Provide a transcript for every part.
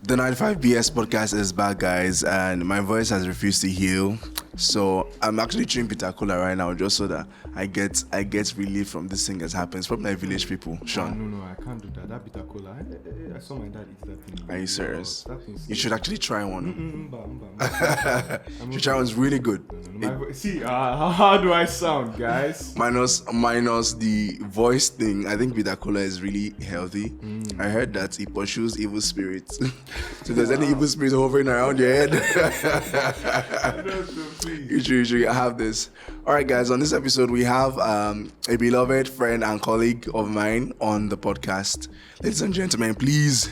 The 95 BS podcast is back, guys, and my voice has refused to heal. So I'm actually chewing Peter Cola right now, just so that I get relief from this thing that happens from my village people. Sean, No, I can't do that. That Peter Cola, I saw my dad eat that thing. are you serious? You should actually try one. You should try one's really good. See, how do I sound, guys? Minus the voice thing. I think Peter Cola is really healthy. I heard that it pursues evil spirits. So if there's any evil spirits hovering around your head, you should have this. All right, guys. On this episode, we have a beloved friend and colleague of mine on the podcast. Ladies and gentlemen, please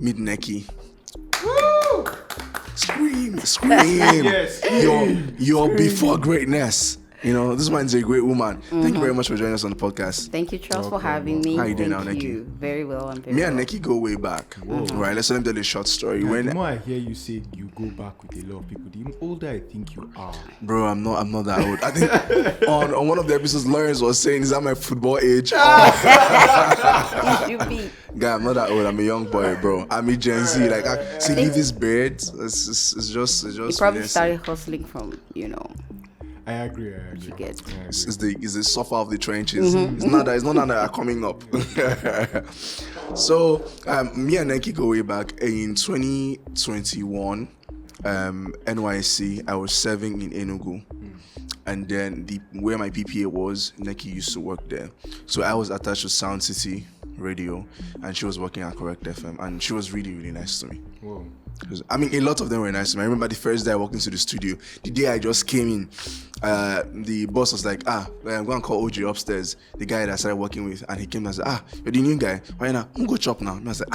meet Nneka. Woo! Scream! Yes. You're before greatness. You know, this man's a great woman. Thank you very much for joining us on the podcast. Thank you, Charles, for having me. How you doing now, Thank Nneka? you. Very well. I'm very Me well. and Nneka go way back. Right, let's let him tell a short story. The more I hear you say you go back with a lot of people, the older I think you are. Bro, I'm not that old. I think on one of the episodes, Lawrence was saying, is that my football age? You should be. Guy, I'm not that old. I'm a young boy, bro. I'm a Gen Z. Like, see, leave this beard. It's just. You probably started hustling from, I agree. you get. It's the suffer of the trenches. It's not that are coming up. So me and Nneka go way back in 2021. NYC. I was serving in Enugu. And then where my PPA was, Nneka used to work there. So I was attached to Sound City Radio, and she was working at Correct FM, and she was really, really nice to me. Whoa. I mean, a lot of them were nice to me. I remember the first day I walked into the studio, the day I just came in, the boss was like, I'm going to call OG upstairs, the guy that I started working with, and he came and said, you're the new guy, why not? I'm going to go chop now. And I said,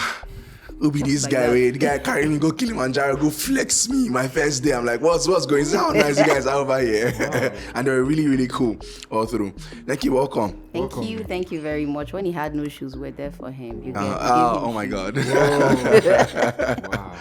who be this guy? Wait, the guy carry me, go Kilimanjaro, go flex me my first day. I'm like, what's going on? How nice you guys are over here. Wow. And they were really, really cool all through. Nneka, welcome. Thank you very much. When he had no shoes, we're there for him. Oh my God. Wow.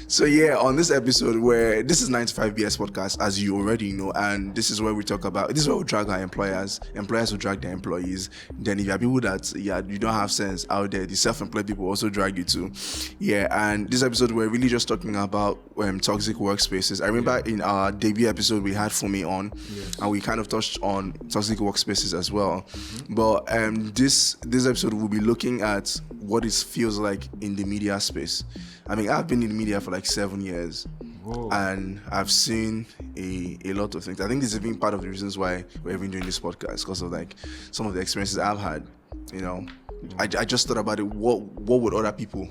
So yeah, on this episode this is 95 BS podcast, as you already know, and this is where we talk about, this is where we drag our employers will drag their employees. Then if you have people that you don't have sense out there, the self-employed people also drag you too. Yeah, and this episode we're really just talking about toxic workspaces. I remember in our debut episode we had Fumi on, and we kind of touched on toxic workspaces as well. But this episode we'll be looking at what it feels like in the media space. I mean, I've been in the media for like 7 years. Whoa. And I've seen a lot of things. I think this has been part of the reasons why we're even doing this podcast, because of like some of the experiences I've had. I just thought about it. What would other people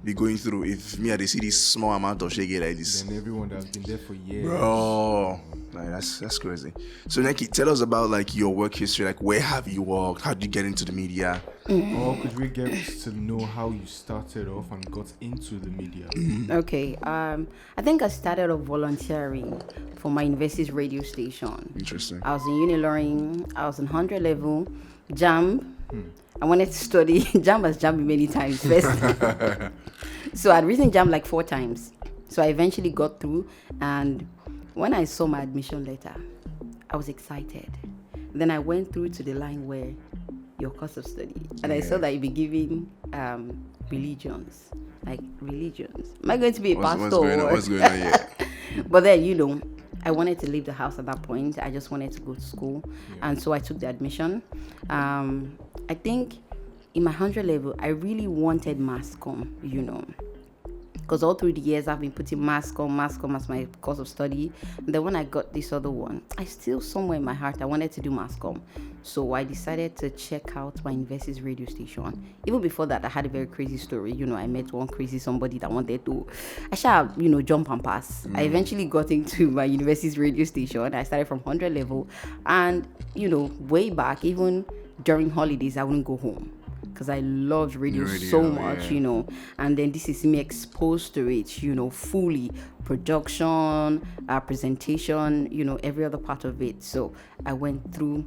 be going through if me they see this small amount of shege like this? And everyone that's been there for years. Bro, like, that's crazy. So Nneka, tell us about like your work history. Like, where have you worked? How did you get into the media? Or could we get to know how you started off and got into the media? Okay. I think I started off volunteering for my university's radio station. Interesting. I was in Uniloring. I was in 100 level. JAM. I wanted to study. JAM has jammed me many times. So I'd written JAM like 4 times. So I eventually got through. And when I saw my admission letter, I was excited. Then I went through to the line where your course of study, and I saw that you'd be giving religions. Like, religions. Am I going to be a pastor? What's going on here? But then, I wanted to leave the house at that point. I just wanted to go to school. And so I took the admission. I think in my 100 level, I really wanted mass comm, because all through the years I've been putting mass comm as my course of study. And then when I got this other one, I still, somewhere in my heart, I wanted to do mass comm. So I decided to check out my university's radio station. Even before that, I had a very crazy story. I met one crazy somebody that wanted to, jump and pass. I eventually got into my university's radio station. I started from 100 level, and way back, even during holidays, I wouldn't go home, because I loved radio so much, and then this is me exposed to it, fully, production, presentation, every other part of it. So I went through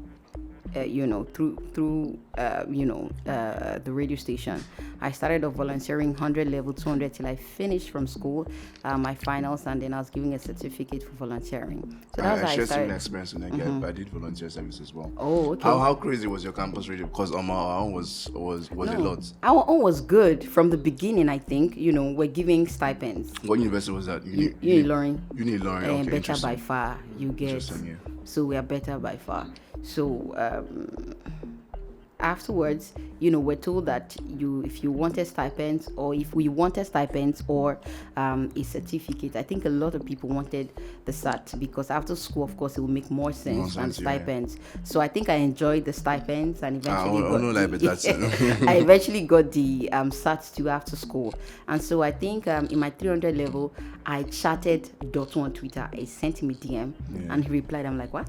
through the radio station. I started off volunteering 100 level, 200 till I finished from school, my finals, and then I was giving a certificate for volunteering. So that was how I shared started. some experience in Nigeria, but I did volunteer service as well. Oh, okay. How crazy was your campus radio? Because our own was a lot. Our own was good from the beginning. I think we're giving stipends. What university was that? Unilorin. Unilorin. Okay, better by far. You get. Interesting, yeah. So we are better by far. So afterwards, we're told that if you wanted stipends, or if we wanted stipends or a certificate. I think a lot of people wanted the cert because after school, of course, it will make more sense than stipends. Yeah. So I think I enjoyed the stipends and eventually I eventually got the cert too after school. And so I think in my 300 level, I chatted Dotun on Twitter. I sent him a DM and he replied. I'm like, what?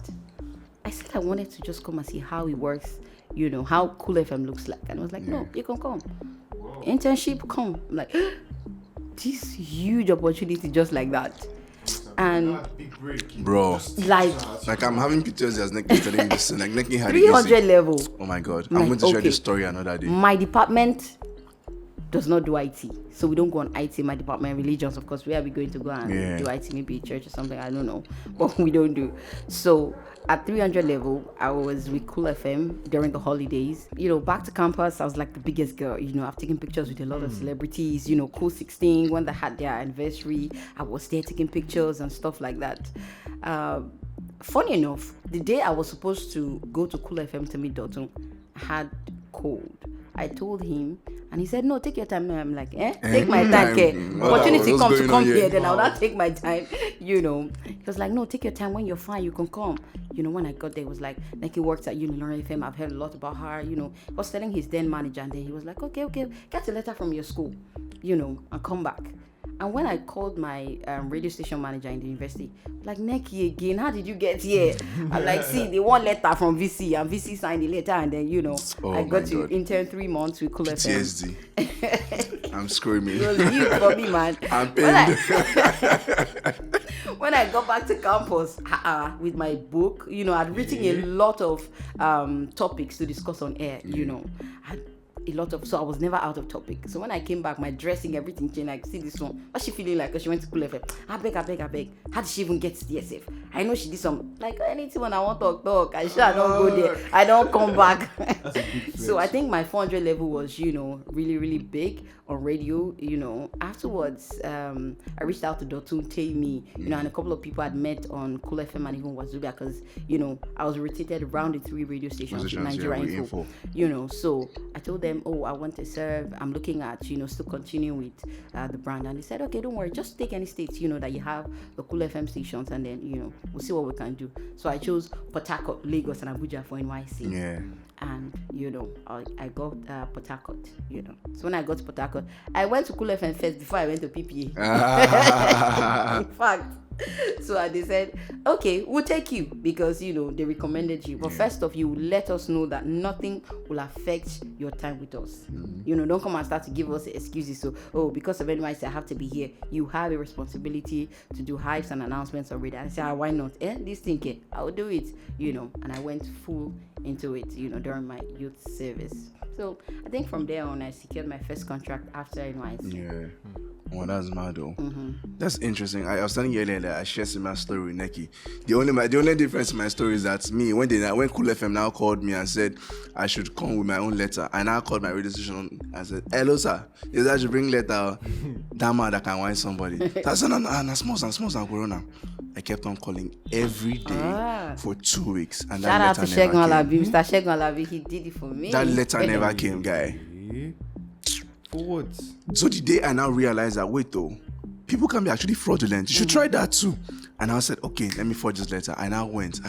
I said I wanted to just come and see how it works, how Cool FM looks like. And I was like, no, you can come. Whoa. Internship, come. I'm like, this huge opportunity just like that. And bro, like I'm having pictures as Nneka telling me this, like Nneka had 300 level. Oh my god, I'm going to share this story another day. My department does not do IT, so we don't go on IT. My department, religions, of course, where are we going to go and do IT? Maybe a church or something, I don't know, but we don't do. So at 300 level, I was with Cool FM during the holidays. Back to campus, I was like the biggest girl. I've taken pictures with a lot of celebrities. Cool 16, when they had their anniversary, I was there taking pictures and stuff like that. Funny enough, the day I was supposed to go to Cool FM to meet Dotun, I had cold. I told him, and he said, no, take your time. I'm like, take my time, okay. Opportunity comes to come here, then I'll not take my time, He was like, no, take your time. When you're fine, you can come. When I got there, it was like, Nneka works at Unilorin FM. I've heard a lot about her, He was telling his then manager, and then he was like, okay, get a letter from your school, and come back. And when I called my radio station manager in the university, like, Nneka again, how did you get here? I'm like, see, they want letter from VC, and VC signed the letter, and then, I got to intern 3 months with Cool FM. PTSD. I'm screaming. It was huge for me, man. I'm pained. When I got back to campus with my book, I'd written a lot of topics to discuss on air, so I was never out of topic. So when I came back, my dressing, everything changed. Like, see this one, what's she feeling like? Because she went to Cool FM. I beg. How did she even get to the SF? I know she did some, like, anything when I want to talk. I don't go there. I don't come back. So I think my 400 level was, really, really big on radio. Afterwards, I reached out to Dotun, Tammy, and a couple of people I'd met on Cool FM and even Wazubia, because, I was rotated around the 3 radio stations with Nigerian info. So I told them, I want to serve. I'm looking at, still continue with the brand. And they said, okay, don't worry, just take any states, that you have the Cool FM stations, and then, we'll see what we can do. So I chose Port Harcourt, Lagos, and Abuja for NYC. Yeah. And, I got Port Harcourt, So when I got to Port Harcourt, I went to Cool FM first before I went to PPA. In fact. So they said, okay, we'll take you because, they recommended you. But first off, you let us know that nothing will affect your time with us. Don't come and start to give us excuses. So, because of NYC, I have to be here. You have a responsibility to do hypes and announcements already. I said, why not? This thing, I'll do it, and I went full into it, during my youth service. So I think from there on, I secured my first contract after NYC. Yeah. Well, that's mad though. That's interesting. I was telling you earlier that I shared my story with Nneka. The only difference in my story is that when Cool FM now called me and said I should come with my own letter, I now called my radio station and said, hello sir, is that you bring letter? That man that can wine somebody. I said, no, small corona. I kept on calling every day for 2 weeks, and shout out to Shegun Alabi, Mr. Shegun Alabi, he did it for me. That letter never came, guy. Forwards. So the day I now realized that, wait though, people can be actually fraudulent. You should try that too. And I said, okay, let me forge this letter. I went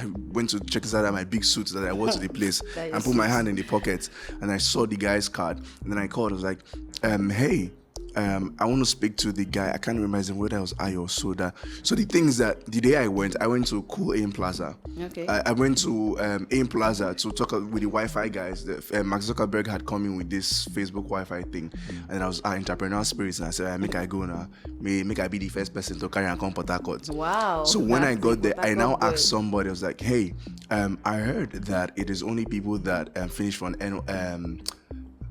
to check this out my big suit that I wore to the place and put my hand in the pocket, and I saw the guy's card. And then I called. I was like, hey, I want to speak to the guy. I can't remember his name, whether it was I or Soda. So the thing is that the day I went to Cool Aim Plaza. Okay. I went to Aim Plaza to talk with the Wi-Fi guys. Mark Zuckerberg had come in with this Facebook Wi-Fi thing, and I was entrepreneurial spirits, and I said, make I go now. Make I be the first person to carry and come Port Harcourt. Wow. So when I got there, I now good. asked somebody. I was like, hey, I heard that it is only people that finish from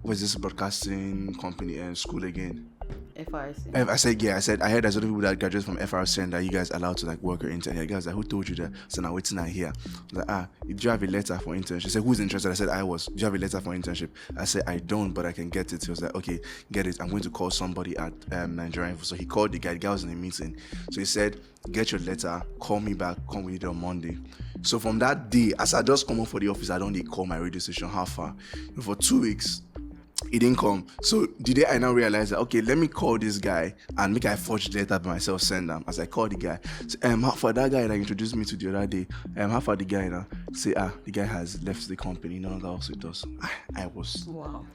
what's this broadcasting company and school again? FRC. I said, yeah. I said, I heard there's other people that graduate from FRC and that you guys allowed to like work or intern. The guys like, who told you that? So now waiting here. I was like, did you have a letter for internship? She said, who's interested? I said, I was. Do you have a letter for internship? I said, I don't, but I can get it. He was like, okay, get it. I'm going to call somebody at Nigerian. So he called the guy. The guy was in a meeting. So he said, get your letter, call me back, come with it on Monday. So from that day, as I just come up for the office, I don't need to call my radio station. How far? For 2 weeks. It didn't come. So the day I now realized that, okay, let me call this guy and make I forge the letter by myself, send them. As I call the guy, so, how for that guy that introduced me to the other day, how for the guy now? Say, the guy has left the company, no longer works with us. I was. Wow.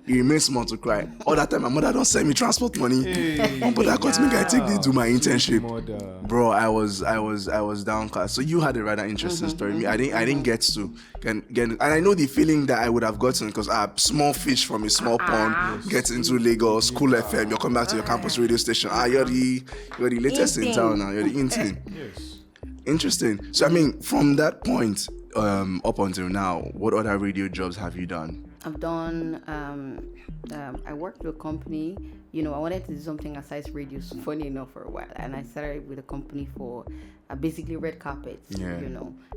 It remains small to cry. All that time, my mother don't send me transport money. But I got me, I take this to my internship. Bro, I was downcast. So you had a rather interesting story. Me, I didn't get to get, and I know the feeling that I would have gotten because small fish from a small pond gets into Lagos, Cool FM. You're coming back to your campus radio station. You're the latest in town now. You're the in-thing. Yes. Interesting. So I mean, from that point up until now, what other radio jobs have you done? I've done. I worked with a company. I wanted to do something aside radio. Funny enough, for a while, and I started with a company for basically red carpets. Yeah.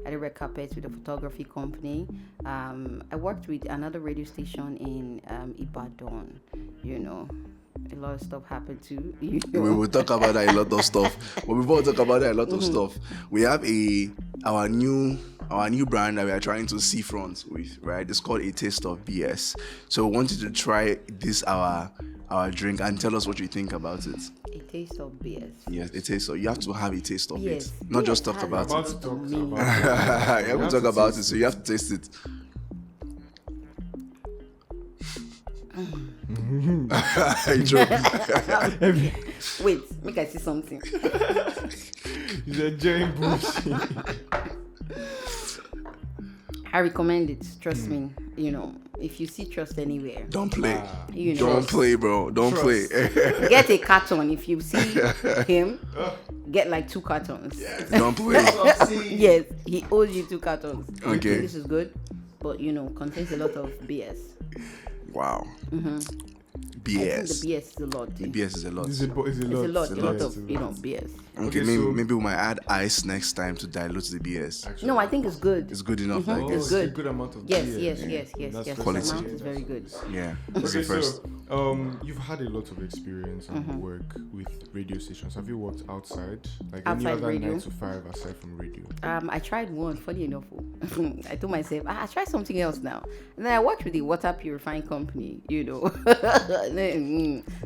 I did red carpets with a photography company. I worked with another radio station in Ibadan. A lot of stuff happened too. We will talk about that, a lot of stuff. But before we talk about that, a lot of stuff, we have our new brand that we are trying to see front with, right? It's called A Taste of BS. So we want you to try this our drink and tell us what you think about it. A taste of BS. Yes, a taste of. You have to have a taste of Yes. it, not BS just talk has about About it. to talk Meaning. about it. You have to talk about it, so you have to taste it. I joke. Wait, make I see something. He's enjoying bullshit. I recommend it. Trust me. If you see trust anywhere, Don't play. Trust. Don't play, bro. Don't play. Get a carton. If you see him, get like 2 cartons. Don't play. Yes, he owes you 2 cartons. Okay. This is good, but contains a lot of BS. Wow. I think BS. the BS is a lot. The BS is a lot. It's a lot. It's a lot of BS. Okay, Okay, maybe we might add ice next time to dilute the BS. Actually, No, I think it's good. It's good enough, I It's guess. good. A good amount of Yes, beer. yes. That's The quality. amount is very good. Yeah. This Okay, is the first. so you've had a lot of experience and work with radio stations. Have you worked outside, like any Outside other radio? 9 to 5 aside from radio? I tried one. Funny enough, I told myself I try something else now. And then I worked with a water purifying company.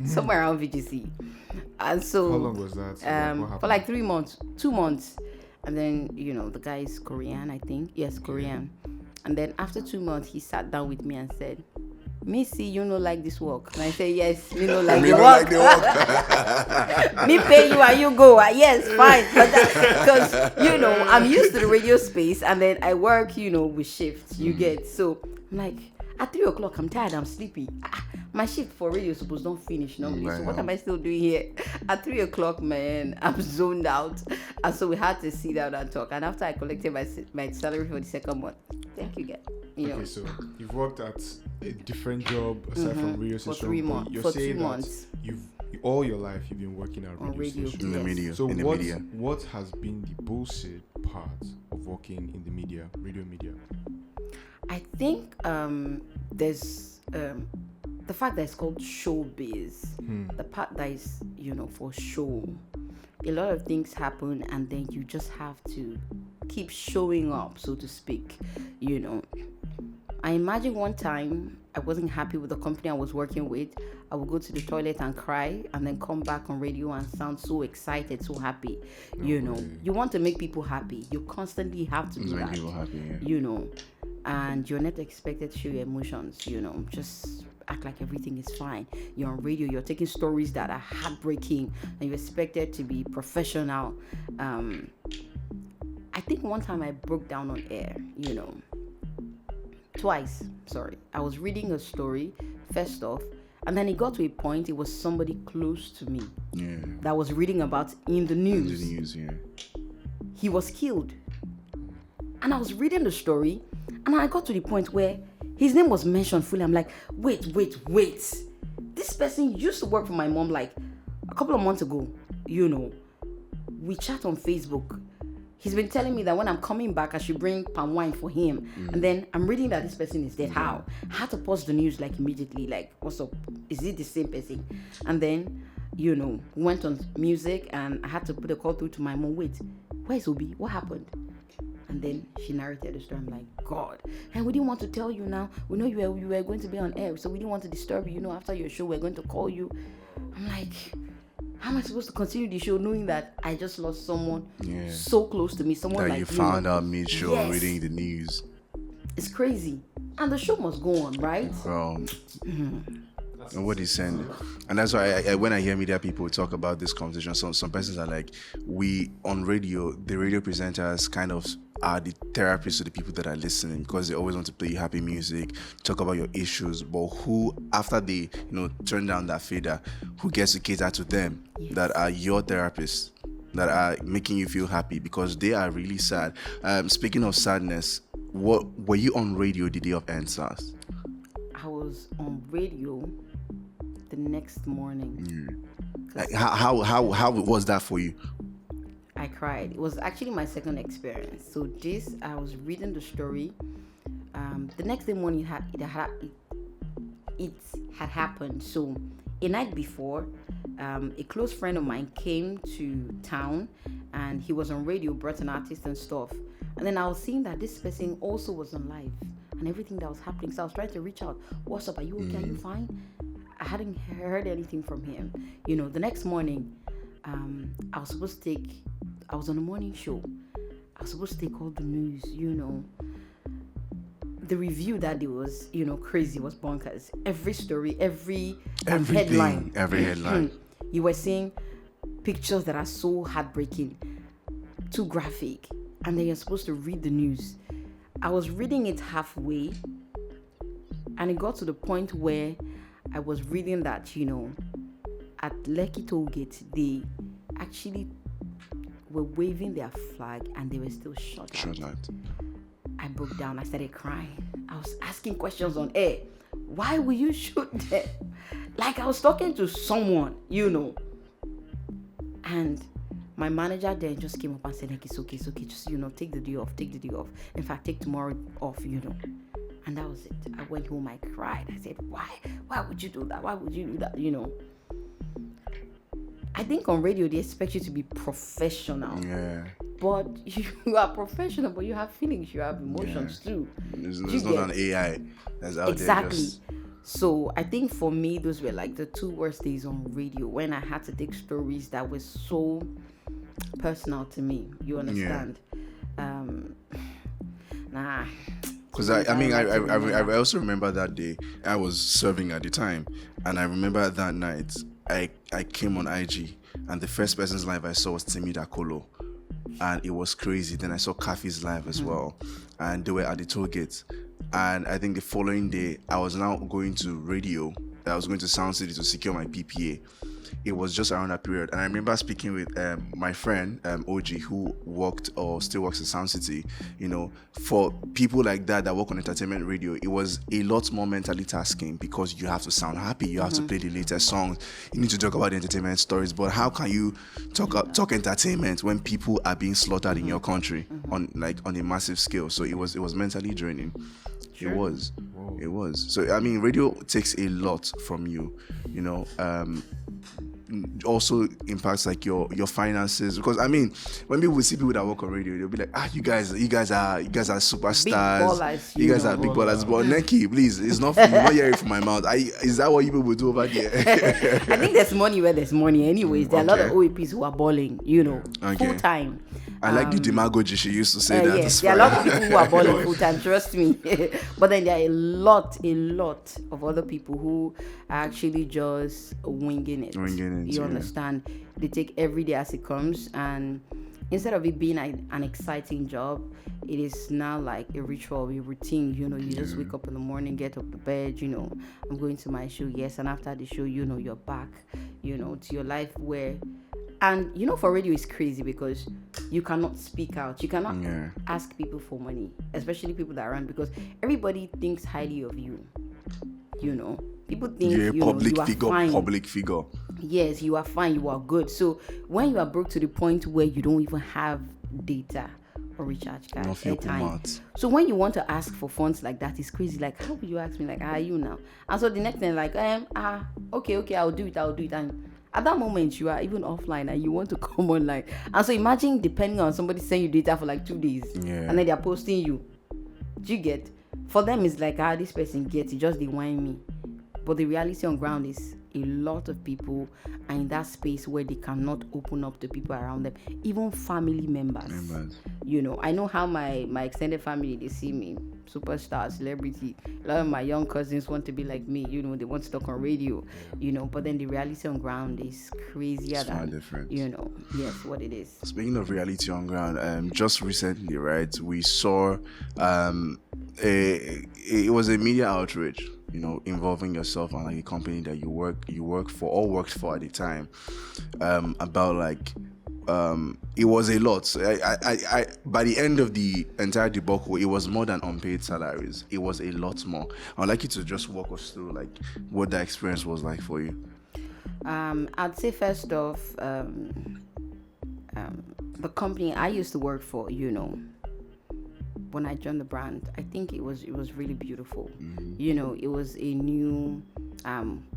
Somewhere around VGC. And so How long was that? What happened? for like 3 months, 2 months, and then the guy is Korean, I think. Yes, Korean. And then after 2 months, he sat down with me and said, "Missy, you know like this work?" And I said, "Yes, me know like Me the know work." like the work. Me pay you and you go. Yes, fine. Because I'm used to the radio space, and then I work, with shifts. You get so I'm like at 3 o'clock. I'm tired. I'm sleepy. My shift for radio suppose don't finish normally. So what am I still doing here at 3 o'clock, man? I'm zoned out, and so we had to sit down and talk. And after I collected my salary for the second month, thank you, guys. Okay, so you've worked at a different job aside from radio For station. 3 but months. You're For saying 2 that months. all your life you've been working at On radio. stations. In the Yes. media. So in the media. what has been the bullshit part of working in the media, radio media? I think there's the fact that it's called showbiz, the part that is for show. A lot of things happen, and then you just have to keep showing up, so to speak. I imagine one time I wasn't happy with the company I was working with. I would go to the toilet and cry, and then come back on radio and sound so excited, so happy. You want to make people happy. You constantly have to do Make that. people happy, yeah. And you're not expected to show your emotions. Just act like everything is fine. You're on radio, you're taking stories that are heartbreaking, and you're expected to be professional. I think one time I broke down on air, twice. Sorry. I was reading a story, first off, and then it got to a point, it was somebody close to me that was reading about in the news. He was killed. And I was reading the story, and I got to the point where his name was mentioned fully. I'm like, wait. This person used to work for my mom like a couple of months ago. We chat on Facebook. He's been telling me that when I'm coming back, I should bring palm wine for him. And then I'm reading that this person is dead. How? I had to pause the news like immediately. Like, what's up? Is it the same person? And then, went on music, and I had to put a call through to my mom. Wait, where's Obi? What happened? And then she narrated the story. I'm like, God. And we didn't want to tell you now. We know you were going to be on air, so we didn't want to disturb you. After your show, we're going to call you. I'm like, how am I supposed to continue the show knowing that I just lost someone so close to me? Someone that like you found out mid-show reading the news. It's crazy. And the show must go on, right? And what he's saying, and that's why when I hear media people talk about this conversation, some persons are like, we on radio, the radio presenters kind of are the therapists to the people that are listening, because they always want to play you happy music, talk about your issues, but who, after they turn down that fader, who gets to cater to them, that are your therapists, that are making you feel happy, because they are really sad. Speaking of sadness, what were you on radio the day of NSAS? I was on radio the next morning. Like, how was that for you? I cried. It was actually my second experience. So I was reading the story. The next day morning, it had happened. So a night before, a close friend of mine came to town, and he was on radio, brought an artist and stuff. And then I was seeing that this person also was on live and everything that was happening. So I was trying to reach out. What's up? Are you okay? Are you fine? I hadn't heard anything from him. The next morning, I was on a morning show. I was supposed to take all the news, The review that day was, crazy, was bonkers. Every story, every headline. Every headline. You were seeing pictures that are so heartbreaking, too graphic. And then you're supposed to read the news. I was reading it halfway, and it got to the point where I was reading that, at Lekki Toll Gate, they actually were waving their flag and they were still shot at. I broke down. I started crying. I was asking questions on air. Why will you shoot them? Like I was talking to someone, And my manager then just came up and said, like, it's okay. Just, take the day off. In fact, take tomorrow off, And that was it. I went home, I cried. I said, why? Why would you do that? Why would you do that? I think on radio, they expect you to be professional. Yeah. But you are professional, but you have feelings, you have emotions too. There's not an AI that's out there. Exactly. So I think for me, those were like the two worst days on radio, when I had to take stories that were so personal to me. You understand? Because I also remember that day. I was serving at the time, and I remember that night I came on IG, and the first person's live I saw was Timmy Dakolo, and it was crazy. Then I saw Kafi's live as well, and they were at the toll gate. And I think the following day I was now going to radio. I was going to Sound City to secure my PPA. It was just around that period, and I remember speaking with my friend OG, who worked or still works at Sound City. For people like that work on entertainment radio, it was a lot more mentally tasking, because you have to sound happy, you have to play the latest songs, you need to talk about the entertainment stories. But how can you talk entertainment when people are being slaughtered in your country on a massive scale? So it was mentally draining. Sure. It was. So radio takes a lot from you. Also impacts like your finances, because when people see people that work on radio, they'll be like, you guys are superstars, you guys are big ballers. But Nneka, please, it's not from not hearing from my mouth. Is that what you people do over there? I think there's money where there's money anyways. There are a lot of OAPs who are balling, full time. I like the demagogy she used to say that. Yes, there are a lot of people who are balling full time, trust me. But then there are a lot of other people who are actually just winging it. You understand? They take every day as it comes, and instead of it being an exciting job, it is now like a ritual, a routine. You just wake up in the morning, get up the bed, I'm going to my show, yes, and after the show, you're back, to your life where, and for radio it's crazy because you cannot speak out, you cannot ask people for money, especially people that run, because everybody thinks highly of you. People think you're a you are public figure. Yes, you are fine, you are good. So when you are broke to the point where you don't even have data or recharge card, airtime, so when you want to ask for funds like that, it's crazy. Like, how would you ask me, like, how are you now? And so the next thing, like, okay, I'll do it. And at that moment, you are even offline and you want to come online. And so imagine depending on somebody sending you data for like 2 days, and then they're posting you. Do you get? For them, it's like, this person gets it, just they whine me. But the reality on ground is a lot of people are in that space where they cannot open up to people around them, even family members. I know how my extended family, they see me, superstar, celebrity. A lot of my young cousins want to be like me, they want to talk on radio, but then the reality on ground is crazier than different. Yes, what it is. Speaking of reality on ground, just recently, right, we saw it was a media outrage, involving yourself and like a company that you worked for at the time, about like it was a lot. I by the end of the entire debacle, it was more than unpaid salaries. It was a lot more. I'd like you to just walk us through like what that experience was like for you. I'd say first off, the company I used to work for, when I joined the brand, I think it was really beautiful. It was a new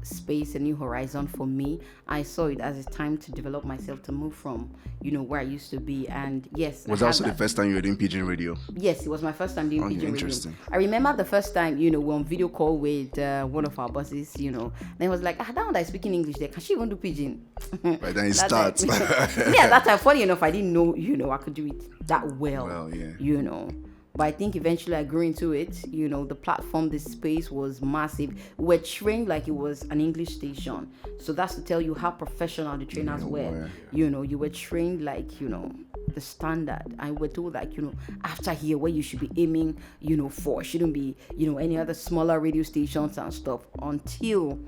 space, a new horizon for me. I saw it as a time to develop myself, to move from where I used to be. And yes, was that also the first time you were doing pigeon radio? Yes, it was my first time doing pigeon radio. I remember the first time we were on video call with one of our bosses. Then he was like, that one that is speaking English there, can she even do pigeon? Right, then it starts. Yeah, that time, funny enough, I didn't know I could do it that well. But I think eventually I grew into it. The platform, the space was massive. We were trained like it was an English station. So that's to tell you how professional the trainers were. You were trained like, the standard. And we're told like, after here, where you should be aiming, for. Shouldn't be, any other smaller radio stations and stuff. Until,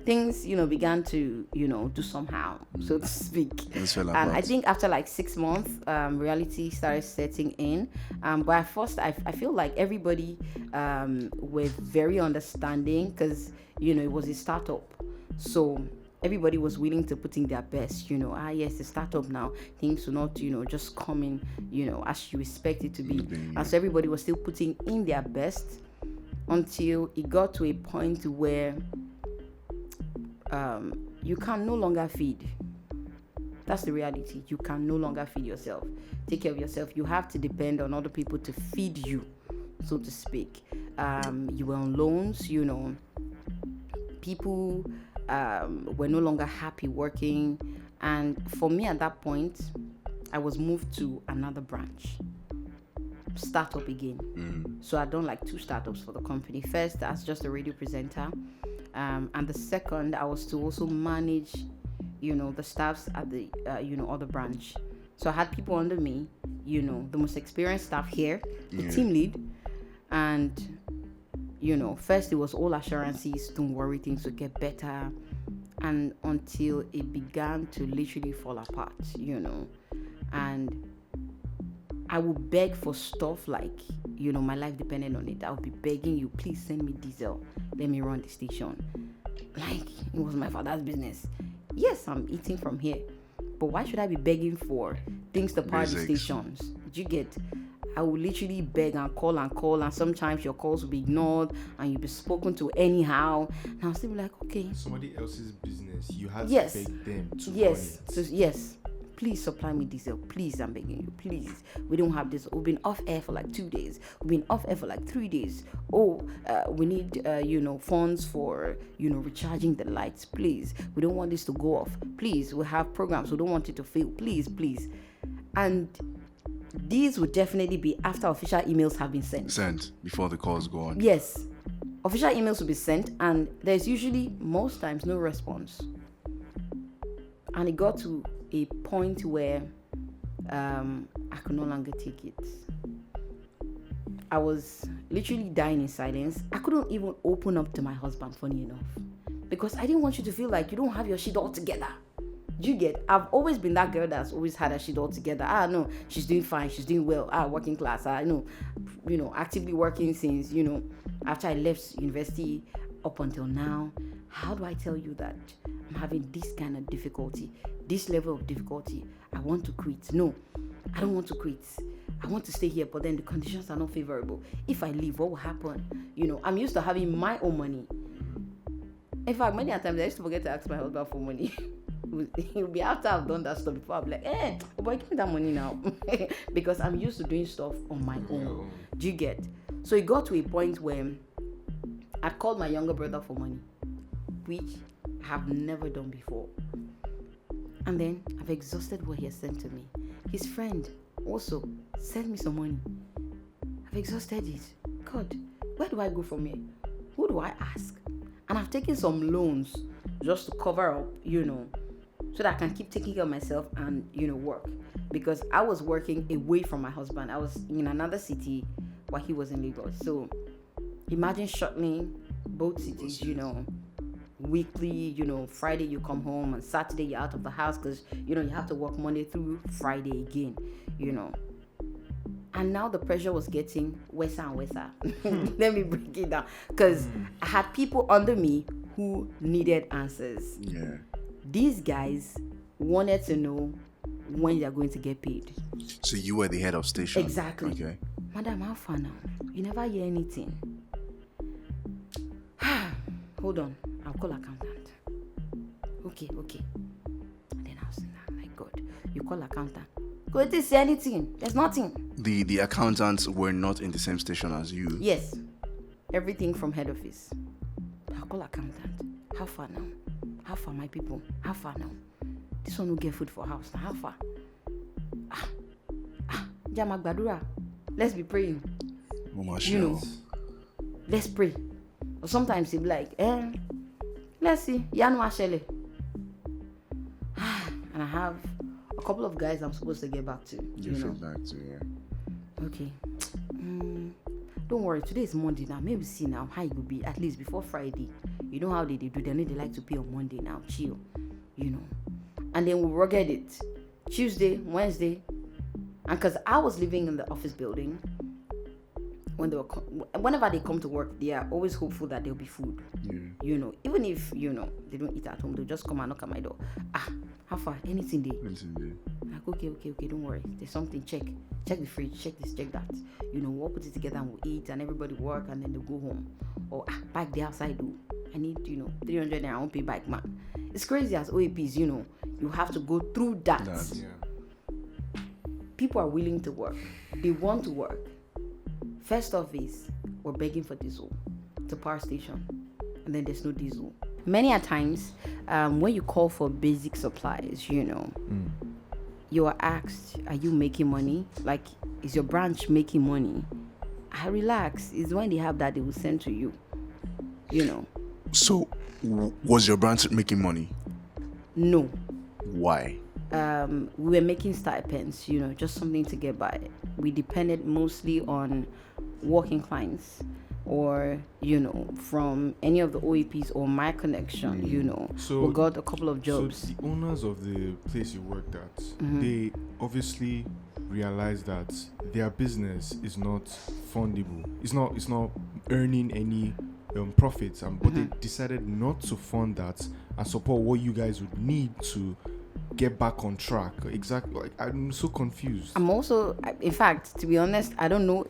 things, began to, do somehow, so to speak. And I think after like 6 months, reality started setting in. But at first, I feel like everybody were very understanding because, it was a startup. So everybody was willing to put in their best, yes, the startup now, things will not, just come in, as you expect it to be. And so everybody was still putting in their best until it got to a point where you can no longer feed. That's the reality. You can no longer feed yourself. Take care of yourself. You have to depend on other people to feed you, so to speak. You were on loans, people were no longer happy working. And for me at that point, I was moved to another branch. Startup again. So I'd done like 2 startups for the company. First, as just a radio presenter. And the second, I was to also manage, the staffs at the, other branch. So I had people under me, the most experienced staff here, the team lead. And, first it was all assurances, don't worry, things will get better. And until it began to literally fall apart, And I would beg for stuff like, my life depended on it. I would be begging you, please send me diesel. Let me run the station. Like, it was my father's business. Yes, I'm eating from here. But why should I be begging for things to power the stations? Did you get? I would literally beg and call, and sometimes your calls will be ignored and you'll be spoken to anyhow. And I'll still be like, okay. Somebody else's business. You have to beg them to run it. Yes. Please supply me diesel. Please, I'm begging you. Please. We don't have this. We've been off air for like 2 days. We've been off air for like 3 days. We need, funds for, recharging the lights. Please. We don't want this to go off. Please. We have programs. We don't want it to fail. Please. And these would definitely be after official emails have been Sent before the calls go on. Yes, official emails will be sent, and there's usually most times no response. And it got to a point where I could no longer take it. I was literally dying in silence. I couldn't even open up to my husband, funny enough, because I didn't want you to feel like you don't have your shit all together. You get? I've always been that girl that's always had her shit all together. No, she's doing fine, she's doing well. Working class. Actively working since, after I left university up until now. How do I tell you that I'm having this kind of difficulty, this level of difficulty? I want to quit. No, I don't want to quit. I want to stay here, but then the conditions are not favorable. If I leave, what will happen? I'm used to having my own money. In fact, many times I used to forget to ask my husband for money. It will be after I've done that stuff before I'll be like, boy, give me that money now. Because I'm used to doing stuff on my own. Do you get? So it got to a point where I called my younger brother for money, which I have never done before. And then I've exhausted what he has sent to me. His friend also sent me some money. I've exhausted it. God, where do I go from here? Who do I ask? And I've taken some loans just to cover up, so that I can keep taking care of myself and, work. Because I was working away from my husband. I was in another city while he was in Lagos. So imagine shuttling both cities, weekly, Friday you come home and Saturday you're out of the house because, you have to work Monday through Friday again, And now the pressure was getting worse and worse. Let me break it down. Because I had people under me who needed answers. Yeah. These guys wanted to know when they're going to get paid. So you were the head of station? Exactly. Okay. Madam, how far now? You never hear anything. Hold on. I'll call accountant. Okay. And then I was like, God, you call accountant. Go to say anything. There's nothing. The accountants were not in the same station as you? Yes. Everything from head office. I'll call accountant. How far now? How far, my people? How far now? This one will get food for house. Now, how far? Jama Gbadura. Let's be praying. Let's pray. Or sometimes he'll be like, let's see. Yanu Ashele. And I have a couple of guys I'm supposed to get back to. Back to, yeah. Okay. Don't worry, today is Monday now. Maybe see now how it will be at least before Friday. You know how they do. They know they like to pay on Monday now. Chill. And then we'll rugged it. Tuesday, Wednesday. And because I was living in the office building, whenever they come to work, they are always hopeful that there'll be food. Yeah. Even if, they don't eat at home, they'll just come and knock at my door. How far? Anything there? Like, okay, don't worry. There's something, check the fridge, check this, check that. We'll put it together and we'll eat and everybody work and then they'll go home. Or bike the outside though. I need, 300 and I won't pay bike, man. It's crazy as OAPs, you have to go through that. People are willing to work. They want to work. First off is, we're begging for diesel to power station. And then there's no diesel. Many a times, when you call for basic supplies, you are asked, are you making money? Like, is your branch making money? I relax. It's when they have that, they will send to you. So, was your branch making money? No. Why? We were making stipends, just something to get by. We depended mostly on working clients or, from any of the OAPs or my connection, So we got a couple of jobs. So the owners of the place you worked at, they obviously realized that their business is not fundable. It's not earning any profits, but they decided not to fund that and support what you guys would need to get back on track. Exactly. Like, I'm so confused. I'm also, in fact, to be honest, I don't know.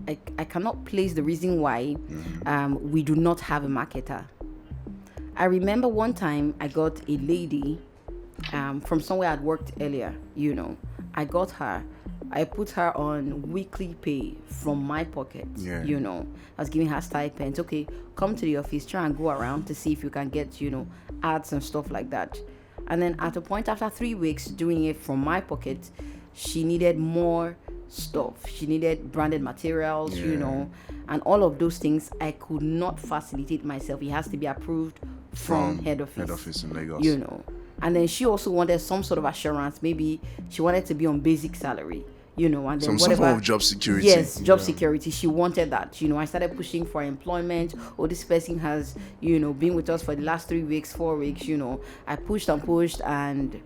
I cannot place the reason why we do not have a marketer. I remember one time I got a lady from somewhere I'd worked earlier. I got her. I put her on weekly pay from my pocket. Yeah. I was giving her stipends. Okay, come to the office, try and go around to see if you can get, ads and stuff like that. And then at a point after 3 weeks doing it from my pocket, she needed more stuff. She needed branded materials, Yeah. you know, and all of those things I could not facilitate myself. It has to be approved from head office. Head office in Lagos. You know. And then she also wanted some sort of assurance. Maybe she wanted to be on basic salary, you know, and then Some whatever. form of job security. Yes, job security. She wanted that. You know, I started pushing for employment. Oh, this person has, you know, been with us for the last 3 weeks, 4 weeks, you know. I pushed and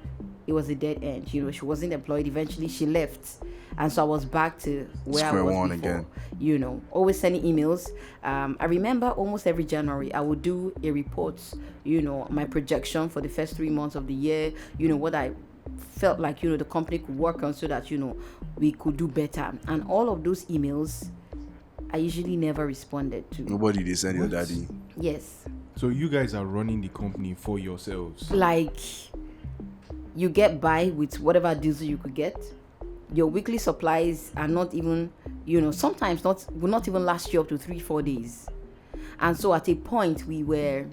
it was a dead end. You know, she wasn't employed. Eventually she left. And so I was back to where Square I was one before. again. You know, always sending emails. I remember almost every January I would do a report, you know, my projection for the first 3 months of the year, you know, what I felt like, you know, the company could work on so that, you know, we could do better. And all of those emails, I usually never responded to. Nobody they send your daddy. Yes. So you guys are running the company for yourselves. Like, you get by with whatever deals you could get. Your weekly supplies are not even, you know, sometimes will not even last you up to 3-4 days. And so at a point we were,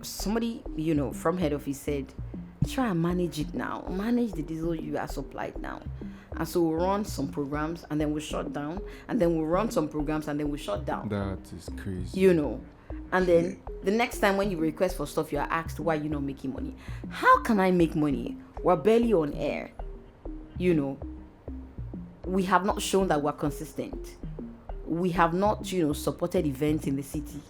somebody, you know, from head office said, try and manage it now. Manage the diesel you are supplied now. And so we'll run some programs and then we'll shut down. And then we'll run some programs and then we'll shut down. That is crazy. You know. And then the next time when you request for stuff, you are asked, why are you not making money? How can I make money? We're barely on air. You know, we have not shown that we're consistent. We have not, you know, supported events in the city.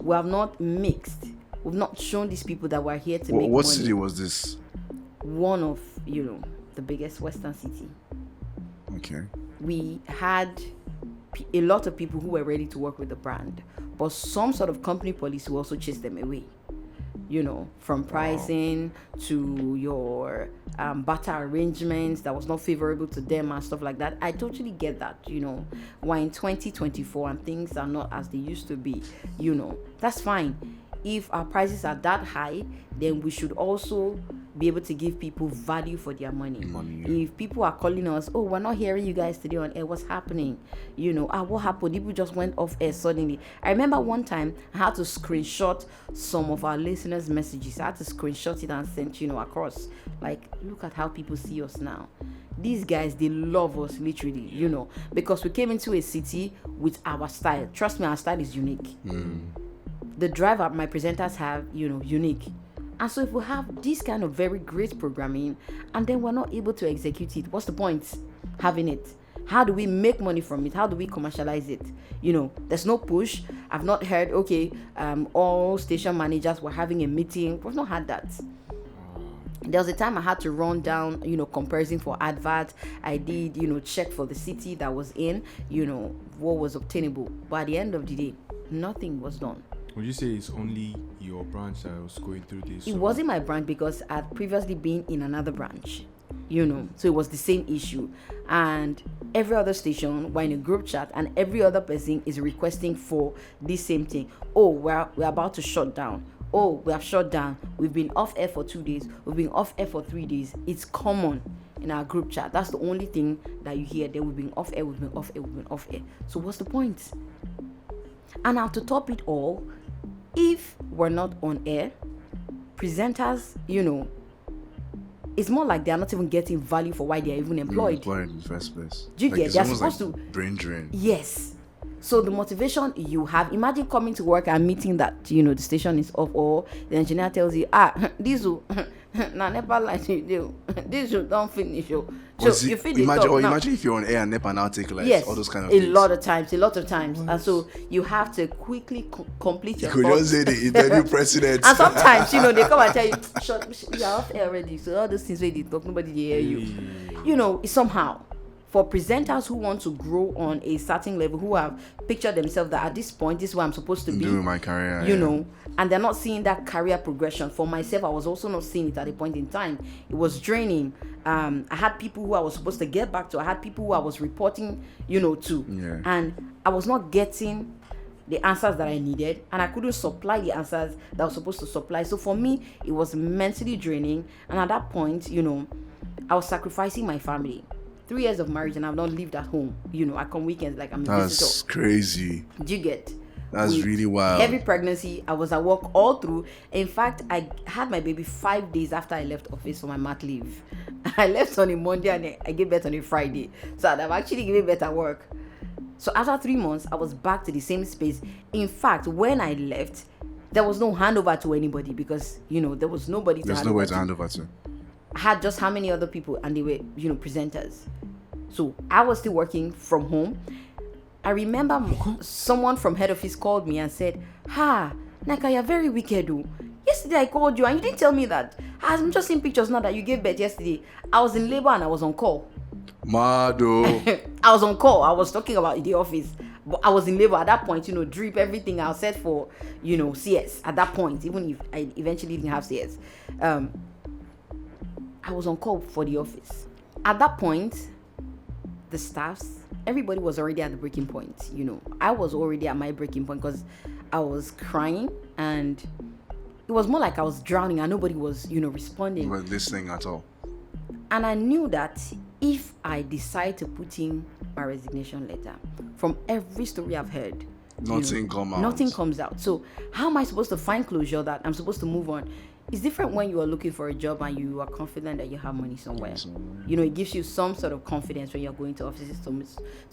We have not mixed. We've not shown these people that we're here to make money. What city was this? One of, you know, the biggest Western city. Okay. We had a lot of people who were ready to work with the brand, but some sort of company policy will also chase them away. You know, from pricing to your barter arrangements that was not favorable to them and stuff like that. I totally get that, you know. We're in 2024 and things are not as they used to be, you know. That's fine. If our prices are that high, then we should also be able to give people value for their money. If people are calling us, oh, we're not hearing you guys today on air, what's happening? You know, what happened? People just went off air suddenly. I remember one time I had to screenshot some of our listeners' messages. I had to screenshot it and send, you know, across. Like, look at how people see us now. These guys, they love us literally, you know, because we came into a city with our style. Trust me, our style is unique. The drive up my presenters have, you know, unique. And so if we have this kind of very great programming and then we're not able to execute it, what's the point having it? How do we make money from it? How do we commercialize it? You know, there's no push. I've not heard, okay, all station managers were having a meeting. We've not had that. There was a time I had to run down, you know, comparison for advert. I did, you know, check for the city that was in, you know, what was obtainable. But at the end of the day, nothing was done. Would you say it's only your branch that was going through this? It wasn't my branch because I'd previously been in another branch, you know, so it was the same issue. And every other station, we're in a group chat and every other person is requesting for this same thing. Oh, we're about to shut down. Oh, we have shut down. We've been off air for 2 days. We've been off air for 3 days. It's common in our group chat. That's the only thing that you hear. That we've been off air, we've been off air, we've been off air. So what's the point? And now to top it all, if we're not on air, presenters, you know, it's more like they're not even getting value for why they're even employed. In the first place. Do you get? It's They're almost supposed like to brain drain. Yes. So the motivation you have, imagine coming to work and meeting that, you know, the station is off, or the engineer tells you, this will now never like you do. This will don't finish you. So you feel imagine if you're on air and NEPA now take like yes, all those kind of a things. lot of times. And so you have to quickly complete your You could just say the interview president. and sometimes, you know, they come and tell you, you're off air already. So all those things where they talk, nobody hear you. You know, somehow. For presenters who want to grow on a certain level, who have pictured themselves that at this point, this is where I'm supposed to be. Doing my career. You know, and they're not seeing that career progression. For myself, I was also not seeing it at a point in time. It was draining. I had people who I was supposed to get back to. I had people who I was reporting, you know, to. Yeah. And I was not getting the answers that I needed, and I couldn't supply the answers that I was supposed to supply. So for me, it was mentally draining. And at that point, you know, I was sacrificing my family. 3 years of marriage and I've not lived at home. You know, I come weekends like I'm a visitor. That's crazy. Do you get? That's with really wild. Heavy pregnancy. I was at work all through. In fact, I had my baby 5 days after I left office for my mat leave. I left on a Monday and I gave birth on a Friday. So I've actually given birth at work. So after 3 months, I was back to the same space. In fact, when I left, there was no handover to anybody because, there was nobody to There's hand nobody over to hand over to. I had just how many other people and they were, presenters. So I was still working from home. I remember someone from head office called me and said, Nneka, you're very wicked. Oh. Yesterday I called you and you didn't tell me that. I'm just seeing pictures now that you gave birth yesterday. I was in labor and I was on call. Mado. I was on call. I was talking about the office. But I was in labor at that point, drip everything. I was set for, CS at that point, even if I eventually didn't have CS. I was on call for the office. At that point, the staffs, everybody was already at the breaking point. I was already at my breaking point because I was crying and it was more like I was drowning and nobody was, responding. You weren't listening at all. And I knew that if I decide to put in my resignation letter, from every story I've heard, nothing comes out. So how am I supposed to find closure that I'm supposed to move on? It's different when you are looking for a job and you are confident that you have money somewhere. It gives you some sort of confidence when you're going to offices to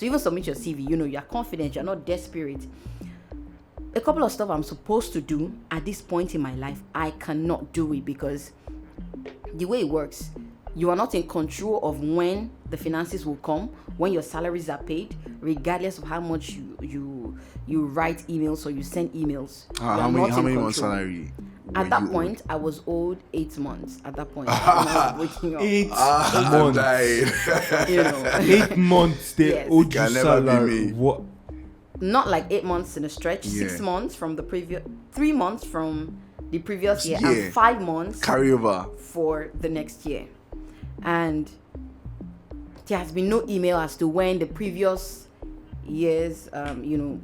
even submit your CV. You're confident, you're not desperate. A couple of stuff I'm supposed to do at this point in my life, I cannot do it because the way it works, you are not in control of when the finances will come, when your salaries are paid, regardless of how much you write emails or you send emails. How many months salary? At that point, I was owed 8 months. At that point, I was waking up. 8 months. 8 months they owed you salary. What? Not like 8 months in a stretch. 6 months from the previous, 3 months from the previous year, and 5 months carryover for the next year. And there has been no email as to when the previous years,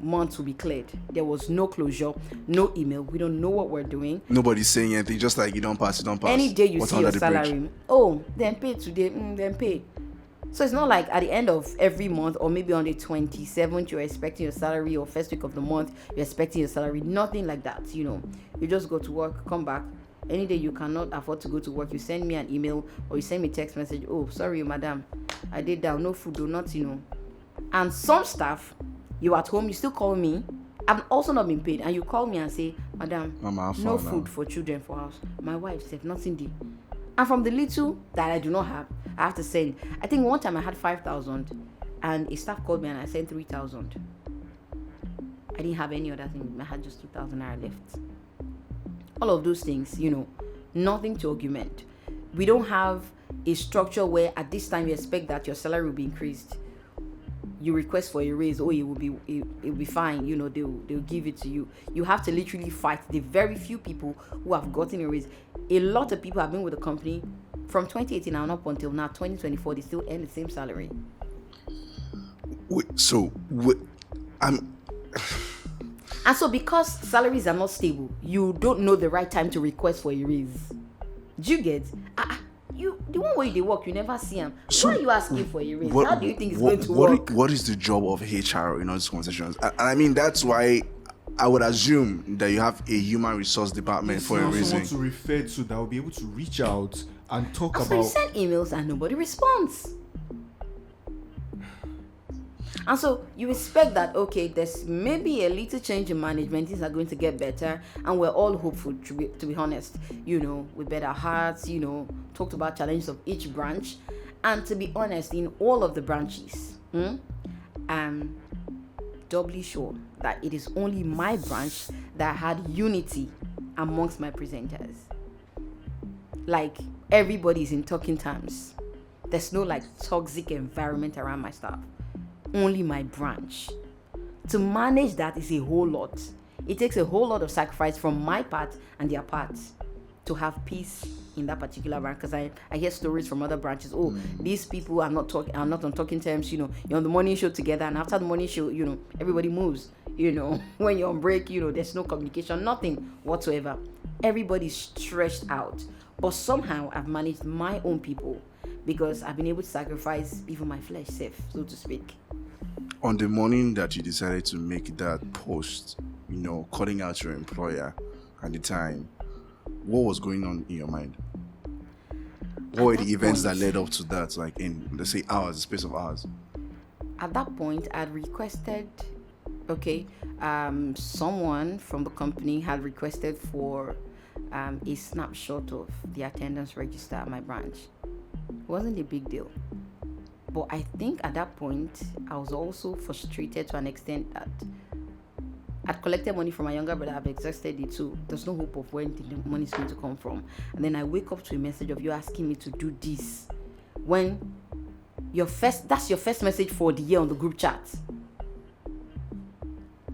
months will be cleared. There was no closure, no email. We don't know what we're doing. Nobody's saying anything. Just like you don't pass. Any day you see your salary, then paid today, then paid. So it's not like at the end of every month or maybe on the 27th you're expecting your salary, or first week of the month you're expecting your salary. Nothing like that. You just go to work, come back. Any day you cannot afford to go to work, you send me an email or you send me a text message. Oh, sorry, madam, I did down, no food, not. And some staff, you at home, you still call me. I've also not been paid, and you call me and say, madam, no food for children for house. My wife said nothing did. And from the little that I do not have, I have to send. I think one time I had 5,000 and a staff called me and I sent 3,000. I didn't have any other thing. I had just 2,000 naira left. All of those things, nothing to augment. We don't have a structure where at this time you expect that your salary will be increased. You request for a raise, it will be fine. They'll give it to you. You have to literally fight. The very few people who have gotten a raise. A lot of people have been with the company from 2018 and up until now, 2024. They still earn the same salary. And so because salaries are not stable, you don't know the right time to request for a raise. Do you get? The one where they work, you never see them. So why are you asking for a raise? How do you think it's going to work? What is the job of HR in all these conversations? And I mean, that's why I would assume that you have a human resource department for a reason. Someone to refer to that will be able to reach out and talk about. So you send emails and nobody responds. And so you expect that, okay, there's maybe a little change in management, things are going to get better, and we're all hopeful, to be honest, with better hearts, talked about challenges of each branch. And to be honest, in all of the branches, I'm doubly sure that it is only my branch that had unity amongst my presenters. Like, everybody's in talking terms. There's no toxic environment around my staff. Only my branch. To manage that is a whole lot. It takes a whole lot of sacrifice from my part and their part to have peace in that particular branch. Because I hear stories from other branches. These people are not on talking terms. You're on the morning show together, and after the morning show, everybody moves. When you're on break, there's no communication, nothing whatsoever. Everybody's stretched out. But somehow I've managed my own people because I've been able to sacrifice even my flesh safe, so to speak. On the morning that you decided to make that post, calling out your employer at the time, what was going on in your mind? What were the events that led up to that, like in, let's say, hours, the space of hours? At that point, I'd requested, someone from the company had requested for a snapshot of the attendance register at my branch. It wasn't a big deal. But I think at that point, I was also frustrated to an extent that I'd collected money from my younger brother, I've exhausted it, so there's no hope of where the money is going to come from. And then I wake up to a message of you asking me to do this when that's your first message for the year on the group chat.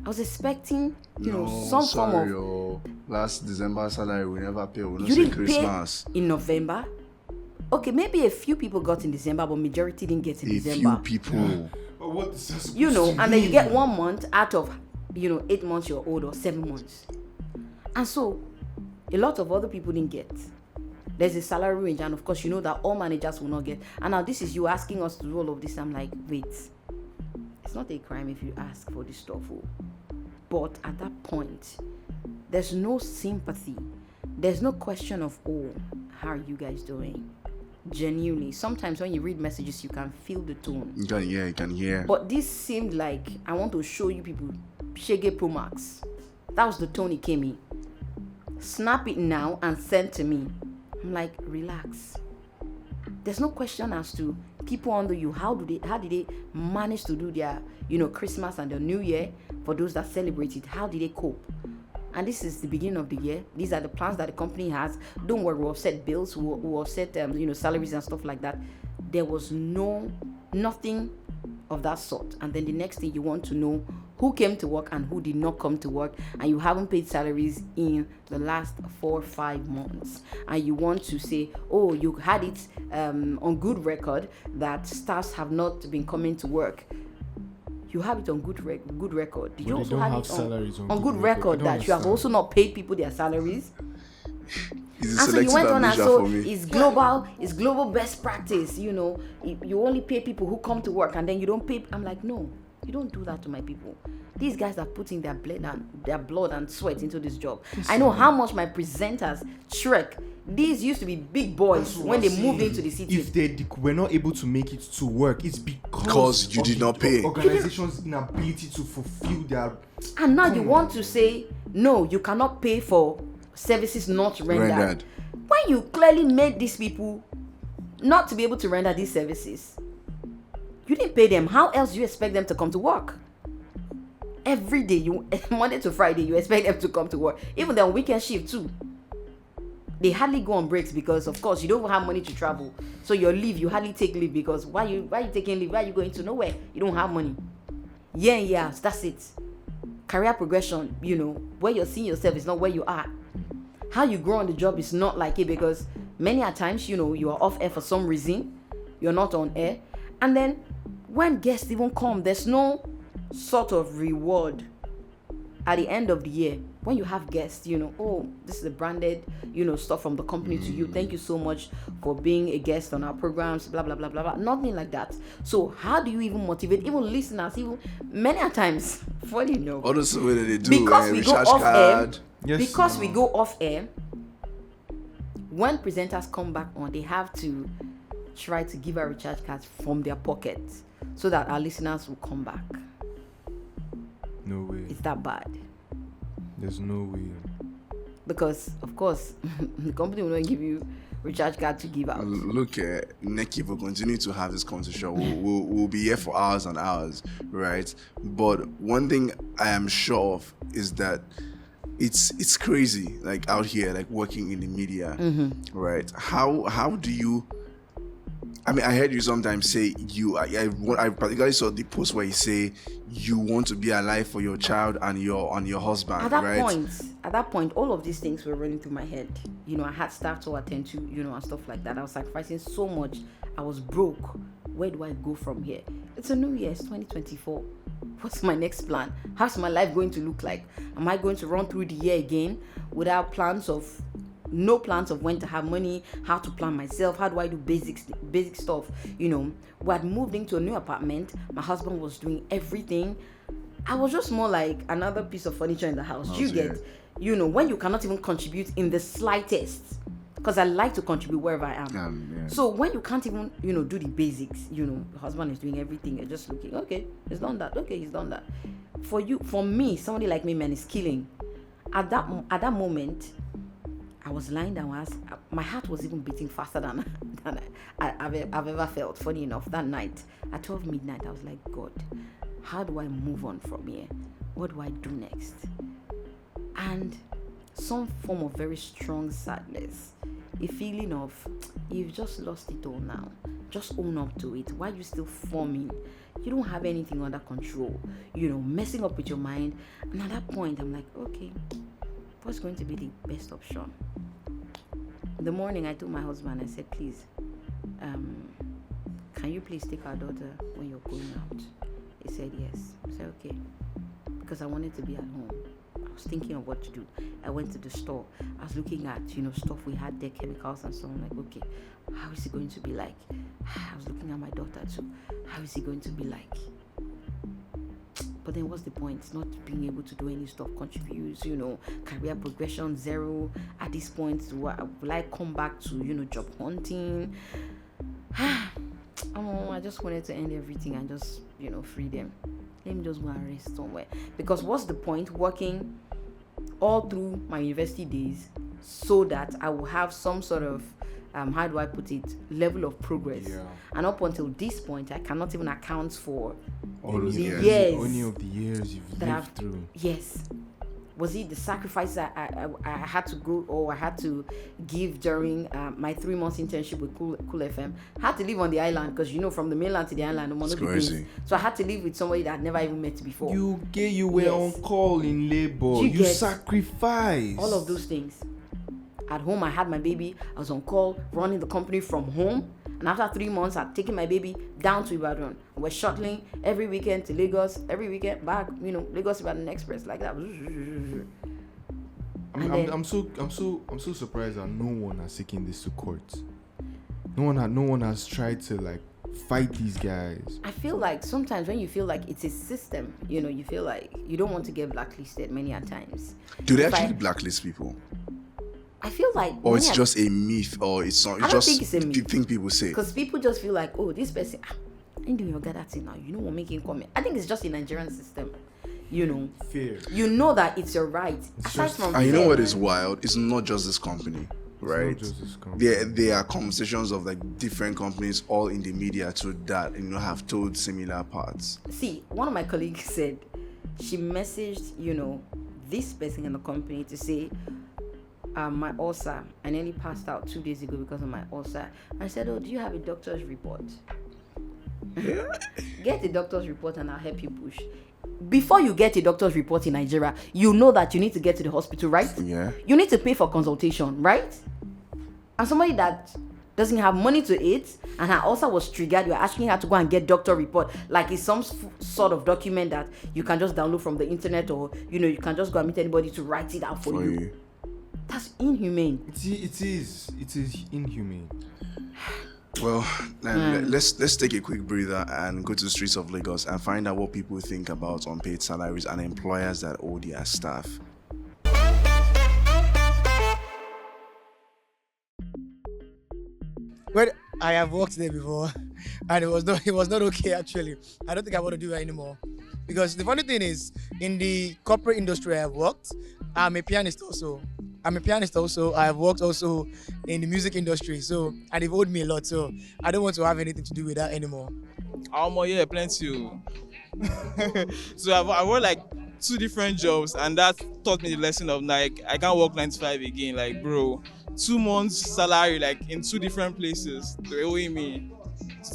I was expecting, some form of... last December salary we never pay. We You not say didn't Christmas. pay in November? Okay, maybe a few people got in December, but majority didn't get in A December. few people. But what is this supposed to And then you mean? get 1 month out of, 8 months you're old or 7 months. And so, a lot of other people didn't get. There's a salary range, and of course, you know that all managers will not get. And now this is you asking us to do all of this. I'm like, wait, it's not a crime if you ask for this stuff. But at that point, there's no sympathy. There's no question of, how are you guys doing? Genuinely, sometimes when you read messages, you can feel the tone. You can hear. But this seemed like I want to show you people Shege Pro Max. That was the tone it came in. Snap it now and send to me. I'm like, relax. There's no question as to people under you. How did they manage to do their, Christmas and the New Year? For those that celebrate it, how did they cope? And this is the beginning of the year. These are the plans that the company has. Don't worry, we'll offset bills, we'll offset salaries and stuff like that. There was nothing of that sort. And then the next thing, you want to know who came to work and who did not come to work, and you haven't paid salaries in the last 4 or 5 months, and you want to say, you had it on good record that staffs have not been coming to work. You have it on good record. Did you also have it on good record that you have also not paid people their salaries? Is And so you went on and so for me? it's global best practice. You only pay people who come to work, and then you don't pay. I'm like, no, you don't do that to my people. These guys are putting their blood and sweat into this job. I know how much my presenters trek. These used to be big boys when they moved into the city. If they were not able to make it to work, it's Because you did not pay. Organization's inability to fulfill their... And now you want to say, no, you cannot pay for services not rendered. When you clearly made these people not to be able to render these services, you didn't pay them. How else do you expect them to come to work? Every day, Monday to Friday, you expect them to come to work. Even their weekend shift too. They hardly go on breaks because, of course, you don't have money to travel. So your leave, you hardly take leave because why you taking leave? Why are you going to nowhere? You don't have money. Yeah, that's it. Career progression, where you're seeing yourself is not where you are. How you grow on the job is not like it, because many a times, you are off air for some reason. You're not on air. And then when guests even come, there's no sort of reward at the end of the year. When you have guests, this is the branded, stuff from the company to you. Thank you so much for being a guest on our programs, blah, blah, blah, blah, blah. Nothing like that. So how do you even motivate, even listeners, even many a times, funny enough. What else way they do? Because we go off card. air, we go off air, when presenters come back on, they have to try to give our recharge cards from their pockets so that our listeners will come back. No way. It's that bad. There's no way. Because, of course, the company will not give you recharge card to give out. Look, Nneka, if we continue to have this conversation, we'll be here for hours and hours, right? But one thing I am sure of is that it's crazy, like out here, like working in the media, right? How do you? I mean, I heard you sometimes say I particularly saw the post where you say you want to be alive for your child and your husband. At that point, all of these things were running through my head. I had staff to attend to, and stuff like that. I was sacrificing so much. I was broke. Where do I go from here? It's a new year. It's 2024. What's my next plan? How's my life going to look like? Am I going to run through the year again without no plans of when to have money, how to plan myself, how do I do basic stuff? We had moved into a new apartment. My husband was doing everything. I was just more like another piece of furniture in the house. You get, when you cannot even contribute in the slightest. Because I like to contribute wherever I am. So when you can't even, do the basics, your husband is doing everything, you're just looking, okay, he's done that. Okay, he's done that. For me, somebody like me, man, is killing. At that moment, I was lying down. My heart was even beating faster than I've ever felt. Funny enough, that night at 12 midnight, I was like, God, how do I move on from here? What do I do next? And some form of very strong sadness, a feeling of you've just lost it all now. Just own up to it. Why are you still forming? You don't have anything under control. Messing up with your mind. And at that point, I'm like, okay, what's going to be the best option? In the morning, I told my husband, I said, please, can you please take our daughter when you're going out? He said yes. I said, okay. Because I wanted to be at home. I was thinking of what to do. I went to the store. I was looking at, stuff we had there, chemicals and so on. Like, okay, how is it going to be like? I was looking at my daughter too. How is it going to be like? But then what's the point? It's not being able to do any stuff, contributes, career progression, zero. At this point, will I come back to, job hunting? I just wanted to end everything and just, free them. Let me just go and rest somewhere. Because what's the point working all through my university days so that I will have some sort of, how do I put it, level of progress. Yeah. And up until this point, I cannot even account for all of the years. Only of the years you've lived through. Yes. Was it the sacrifice I had to go or I had to give during my 3 months internship with Cool FM? I had to live on the island because, from the mainland to the island, it's crazy. So I had to live with somebody that I'd never even met before. You were on call in labor. You sacrificed. All of those things. At home, I had my baby. I was on call, running the company from home. And after 3 months, I'd taken my baby down to Ibadan. We're shuttling every weekend to Lagos, every weekend back, Lagos Ibadan Express, like that. I'm so surprised that no one has taken this to court. No one has tried to fight these guys. I feel like sometimes when you feel like it's a system, you feel like you don't want to get blacklisted many a times. Do they actually blacklist people? I feel like, or it's just a myth, or it's not. I don't think it's a myth. Thing people say, because people just feel like, oh, this person, I'm doing your that thing now. What making comment? I think it's just a Nigerian system. Fear. You know that it's your right. Aside from and you know what is wild? It's not just this company, right? It's not just this company. There are conversations of different companies all in the media to that have told similar parts. See, one of my colleagues said she messaged this person in the company to say, my ulcer, I nearly passed out 2 days ago because of my ulcer. I said, oh, do you have a doctor's report? Get a doctor's report and I'll help you push. Before you get a doctor's report in Nigeria, you know that you need to get to the hospital, right? Yeah. You need to pay for consultation, right? And somebody that doesn't have money to eat and her ulcer was triggered, you're asking her to go and get doctor report like it's some sort of document that you can just download from the internet, or you can just go and meet anybody to write it out for you. That's inhumane. It is inhumane. Well, let's take a quick breather and go to the streets of Lagos and find out what people think about unpaid salaries and employers that owe their staff. Well, I have worked there before, and it was not okay actually. I don't think I want to do it anymore, because the funny thing is, in the corporate industry I have worked, I'm a pianist also. I have worked also in the music industry, and they've owed me a lot, so I don't want to have anything to do with that anymore. Yeah, plenty. So I worked 2 different jobs, and that taught me the lesson of I can't work 9 to 5 again. Bro, 2 months salary in 2 different places. They're owing me.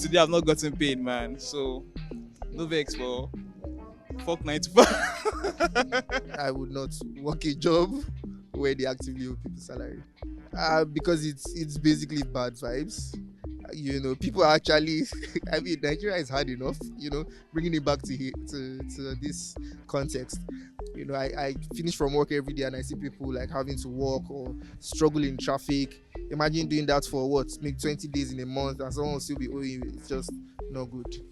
Today I've not gotten paid, man. So no vex, bro. Fuck 9 to 5. I would not work a job where they actively owe people salary, because it's basically bad vibes. People are actually Nigeria is hard enough, bringing it back to this context. I finish from work every day and I see people having to walk or struggle in traffic. Imagine doing that for maybe 20 days in a month, and someone will still be owing you. It's just not good.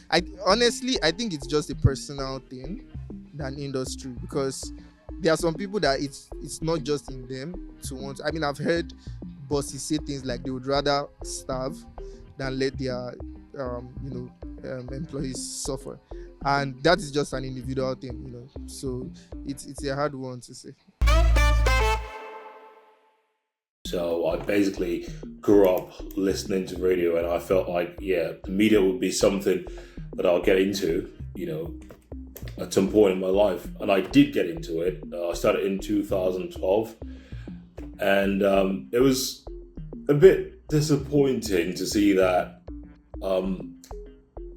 I honestly, I think it's just a personal thing than industry, because there are some people that it's not just in them to want. I mean, I've heard bosses say things like they would rather starve than let their employees suffer, and that is just an individual thing, So it's a hard one to say. So I basically grew up listening to radio, and I felt like, the media would be something that I'll get into, at some point in my life. And I did get into it. I started in 2012, and it was a bit disappointing to see that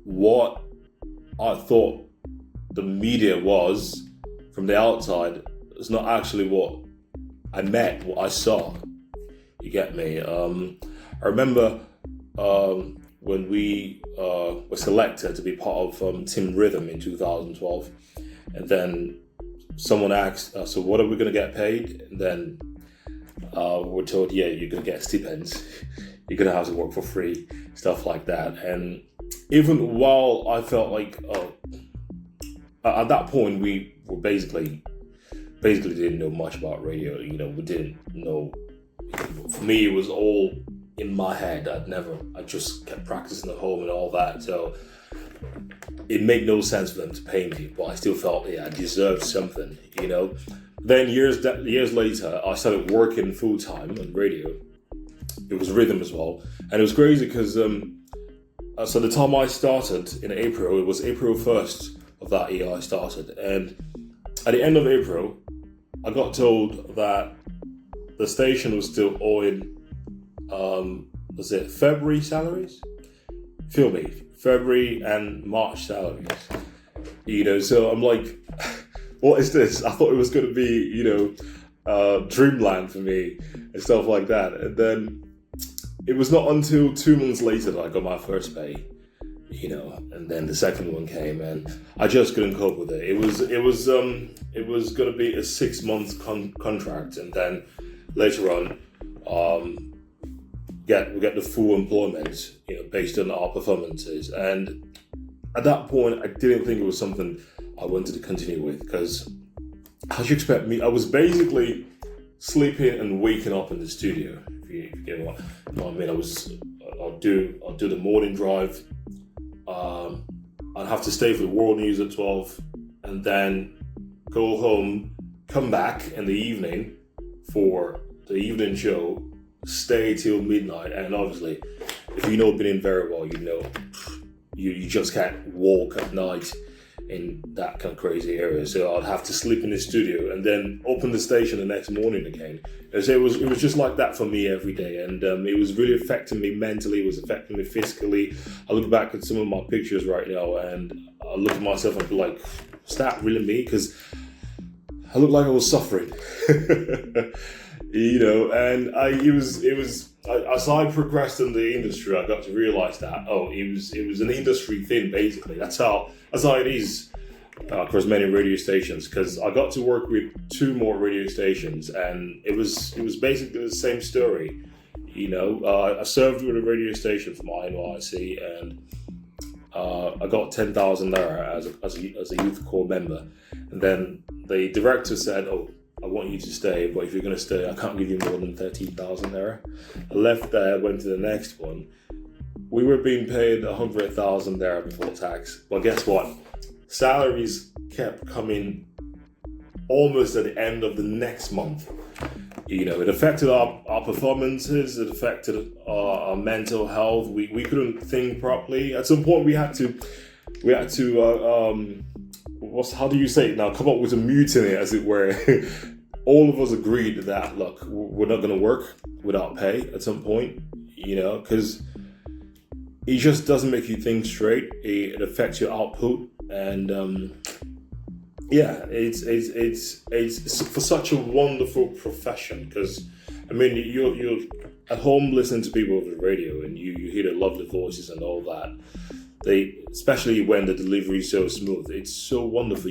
what I thought the media was from the outside is not actually what I met, what I saw. You get me? I remember when we were selected to be part of Team Rhythm in 2012, and then someone asked, so what are we going to get paid? And then we're told, you're going to get stipends, you're going to have to work for free, stuff like that. And even while I felt like at that point we were basically didn't know much about radio, we didn't know. For me, it was all in my head. I just kept practicing at home and all that. So it made no sense for them to pay me, but I still felt, I deserved something, Then years later, I started working full time on radio. It was rhythm as well. And it was crazy because, so the time I started in April, it was April 1st of that year I started. And at the end of April, I got told that the station was still owing, was it February salaries? Feel me, February and March salaries. So I'm like, what is this? I thought it was going to be, dreamland for me and stuff like that. And then it was not until 2 months later that I got my first pay, and then the second one came, and I just couldn't cope with it. It was going to be a 6 month contract, and then later on, we get the full employment, based on our performances. And at that point, I didn't think it was something I wanted to continue with, because how do you expect me? I was basically sleeping and waking up in the studio. If you get what I mean, I'll do the morning drive. I'd have to stay for the world news at 12, and then go home, come back in the evening for the evening show, stay till midnight. And obviously, if you know Benin very well, you just can't walk at night in that kind of crazy area. So I'd have to sleep in the studio and then open the station the next morning again. And so it was just like that for me every day, and it was really affecting me mentally. It was affecting me physically. I look back at some of my pictures right now, and I look at myself and be like, is that really me? Because I look like I was suffering. And as I progressed in the industry, I got to realize that it was an industry thing. Basically, that's how it is across many radio stations. Because I got to work with 2 more radio stations, and it was basically the same story. I served with a radio station from NYC, and I got 10,000 naira as a youth corps member, and then the director said, I want you to stay, but if you're going to stay, I can't give you more than 13,000 naira. I left there, went to the next one. We were being paid 100,000 naira before tax. But guess what? Salaries kept coming almost at the end of the next month. It affected our performances. It affected our mental health. We couldn't think properly. At some point, we had to how do you say it now? Come up with a mutiny, as it were. All of us agreed that, look, we're not going to work without pay at some point, because it just doesn't make you think straight. It affects your output, and it's for such a wonderful profession. Because you're at home listening to people over the radio, and you hear their lovely voices and all that. Especially when the delivery is so smooth, it's so wonderful.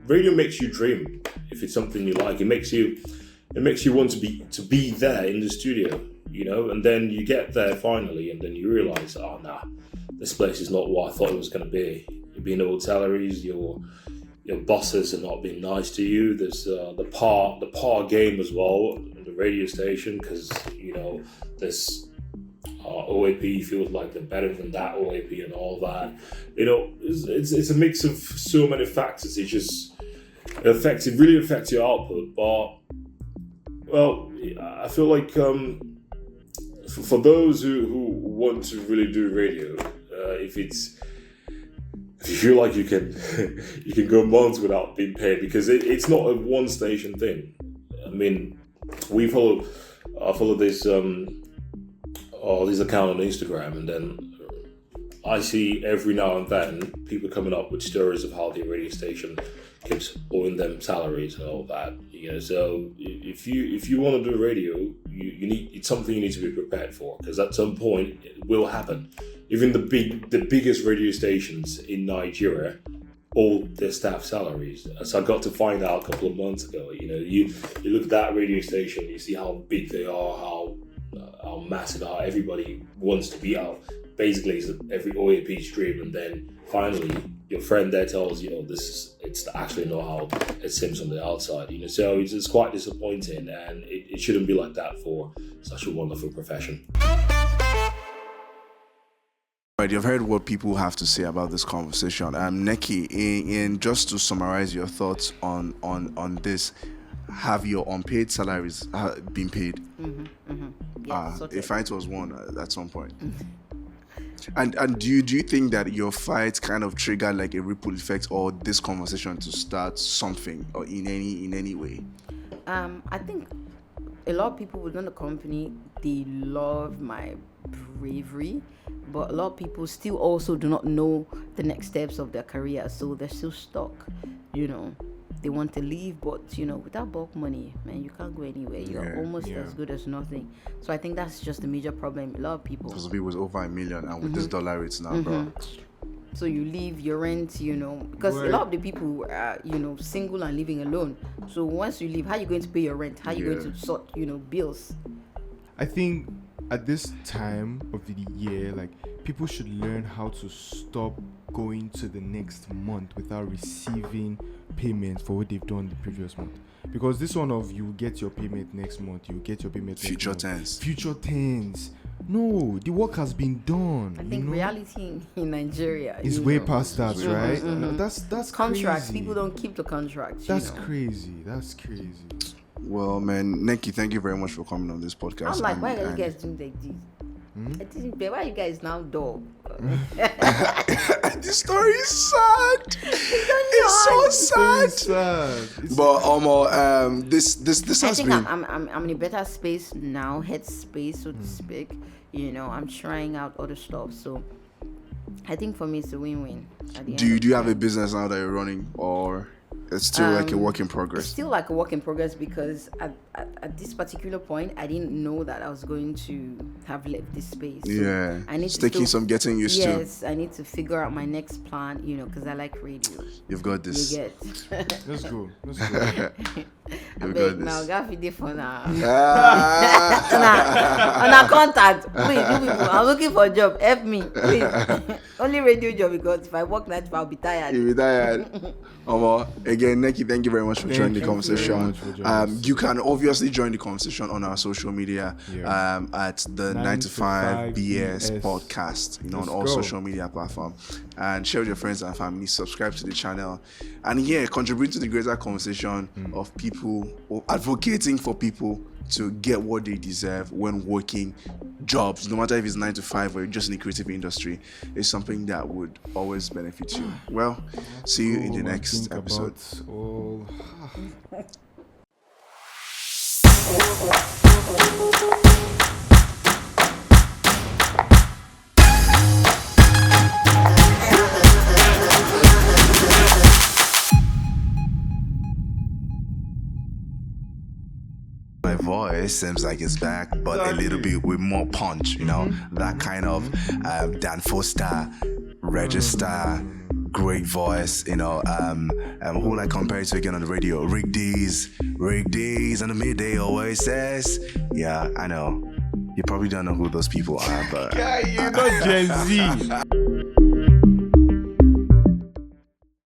Radio makes you dream if it's something you like. It makes you want to be there in the studio, and then you get there finally, and then you realize, this place is not what I thought it was going to be. You're being owed salaries, your bosses are not being nice to you. There's the par game as well on the radio station, because this OAP feels like they're better than that OAP and all that. It's a mix of so many factors. It really affects your output. But well, I feel like for those who want to really do radio, if you feel like you can you can go months without being paid, because it's not a one station thing. I mean, I follow this account on Instagram, and then I see every now and then people coming up with stories of how the radio station keeps owing them salaries and all that. So if you want to do radio, it's something you need to be prepared for, because at some point it will happen. Even the biggest radio stations in Nigeria owe their staff salaries. So I got to find out a couple of months ago. You look at that radio station, you see how big they are, how massive, how everybody wants to be out. Basically, it's every OAP's dream, and then finally your friend there tells it's actually not how it seems on the outside. So it's quite disappointing, and it shouldn't be like that for such a wonderful profession. Right, you've heard what people have to say about this conversation. Nneka, in just to summarize your thoughts on this, have your unpaid salaries been paid? Yeah, if it was one at some point. And do you think that your fight kind of triggered like a ripple effect, or this conversation to start something, or in any way? I think a lot of people within the company, they love my bravery, but a lot of people still also do not know the next steps of their career, so they're still stuck. They want to leave, but without bulk money, man, you can't go anywhere. You're almost as good as nothing. So I think that's just a major problem. A lot of people. Because it was over $1 million, and with this dollar rates now, bro. So you leave your rent, because a lot of the people are, single and living alone. So once you leave, how are you going to pay your rent? How are you going to sort, bills? I think at this time of the year, like, people should learn how to stop going to the next month without receiving payment for what they've done the previous month. Because this one of you get your payment next month, you get your payment Future tense. tense. No, the work has been done. I think reality in Nigeria is way past that, right? That's contracts. crazy. People don't keep the contracts. That's crazy. That's crazy. Well, man, Nneka, thank you very much for coming on this podcast. I'm like, why are you guys doing like this? I didn't pay. Why are you guys now dog? This story is sad. It's so sad. But this I has think been. I'm in a better space now, head space, so to speak. I'm trying out other stuff, so I think for me it's a win-win. Do you have a business now that you're running, or it's still like a work in progress? It's still like a work in progress, because at this particular point, I didn't know that I was going to have left this space. So I need it's taking some getting used to. Yes, I need to figure out my next plan, because I like radio. You've got this. You get. Let's go. I beg now, got video for now. On our contact, please, you people, I'm looking for a job. Help me, please. Only radio job, because if I work night, I'll be tired. You'll be tired. Again, Nneka, thank you very much for joining the conversation. You can obviously join the conversation on our social media at the 9to5 BS podcast, on all social media platforms, and share with your friends and family. Subscribe to the channel, and contribute to the greater conversation of people, or advocating for people to get what they deserve when working jobs, no matter if it's 9 to 5 or just in the creative industry. Is something that would always benefit you. Well, see you in the next episode. My voice seems like it's back, but a little bit with more punch, that kind of Dan Foster register, great voice, who I compare it to again on the radio? Rick D's on the midday always says, yeah, I know. You probably don't know who those people are, but Guy, you're not Gen Z.